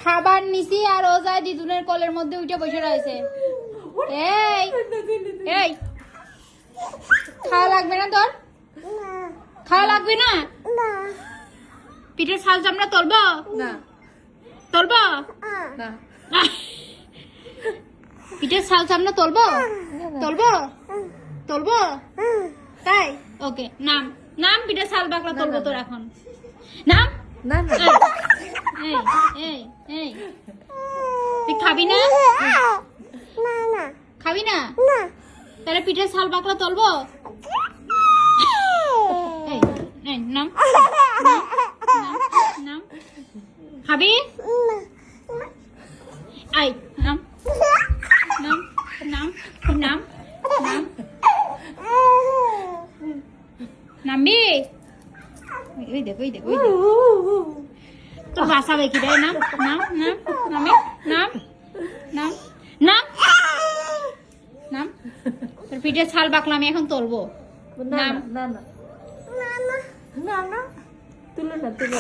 খাবার নিছি আর ও যায় দিদুনের কলের মধ্যে উঠে বসে রয়েছে। এই এই খাওয়া লাগবে না তোর? খাওয়া লাগবে না? পিঠের ছাল চামড়া তুলবো? না তুলবো না পিঠের ছাল চামড়া তুলবো? তুলবো তুলবো তাই? ওকে নাম নাম পিঠের ছাল বাকলা তুলবো তোর এখন। নাম না না এই এই এই তুই খাবি না? খাবি না? তাহলে পিঠের ছাল বাকলা তুলবো? এই এই নাম নাম খাবি? আই নাম নাম নাম নাম নাম নামবি? ওই দেখ ওই দেখ ওই দেখ তোর বাসাবে কি রে? নাম নাম নাম নামে নাম নাম নাম নাম তোর পিঠে ছাল বাকলা আমি এখন তুলবো। না না না না তুলো না তুলো